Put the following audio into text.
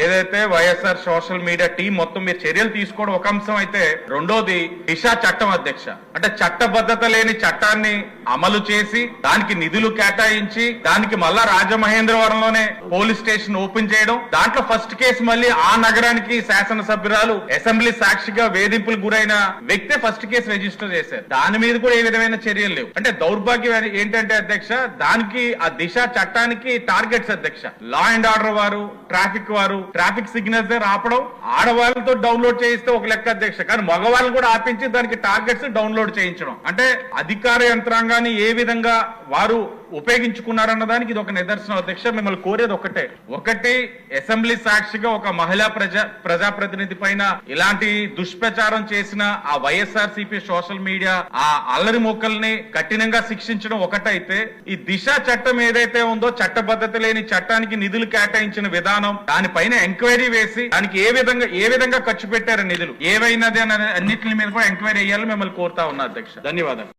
ఏదైతే YSR social media team మొత్తం మీరు చర్యలు తీసుకోవడం ఒక అంశం అయితే, రెండోది దిశ చట్టం అధ్యక్ష. అంటే చట్టబద్ధత లేని చట్టాన్ని అమలు చేసి దానికి నిధులు కేటాయించి దానికి మళ్ళా రాజమహేంద్రవరంలోనే పోలీస్ స్టేషన్ ఓపెన్ చేయడం, దాంట్లో ఫస్ట్ కేసు మళ్ళీ ఆ నగరానికి శాసనసభ్యురాలు అసెంబ్లీ సాక్షిగా వేధింపులకు గురైన వ్యక్తే ఫస్ట్ కేసు రిజిస్టర్ చేశారు. దాని మీద కూడా ఏ విధమైన చర్యలు లేవు. అంటే దౌర్భాగ్యం ఏంటంటే అధ్యక్ష, దానికి ఆ దిశ చట్టానికి టార్గెట్స్ అధ్యక్ష. లా అండ్ ఆర్డర్ వారు, ట్రాఫిక్ వారు ట్రాఫిక్ సిగ్నల్స్ దగ్గర ఆపడం, ఆడవాళ్ళతో డౌన్లోడ్ చేయిస్తే ఒక లెక్క అధ్యక్ష, కానీ మగవాళ్ళని కూడా ఆపించి దానికి టార్గెట్స్ డౌన్లోడ్ చేయించడం. అంటే అధికార యంత్రాంగాన్ని ఏ విధంగా వారు ఉపయోగించుకున్నారన్న దానికి ఇది ఒక నిదర్శనం అధ్యక్ష. మిమ్మల్ని కోరేది ఒకటి అసెంబ్లీ సాక్షిగా ఒక మహిళా ప్రజాప్రతినిధి పైన ఇలాంటి దుష్ప్రచారం చేసిన ఆ వైఎస్ఆర్ సిపి సోషల్ మీడియా ఆ అల్లరి మొక్కల్ని కఠినంగా శిక్షించడం ఒకటైతే, ఈ దిశ చట్టం ఏదైతే ఉందో చట్టబద్ధత లేని చట్టానికి నిధులు కేటాయించిన విధానం, దానిపైన ఎంక్వైరీ వేసి దానికి ఏ విధంగా ఖర్చు పెట్టారు నిధులు ఏవైనది అనే అన్నింటి మీద కూడా ఎంక్వైరీ చేయాలని మిమ్మల్ని కోరుతా ఉన్నా అధ్యక్ష. ధన్యవాదాలు.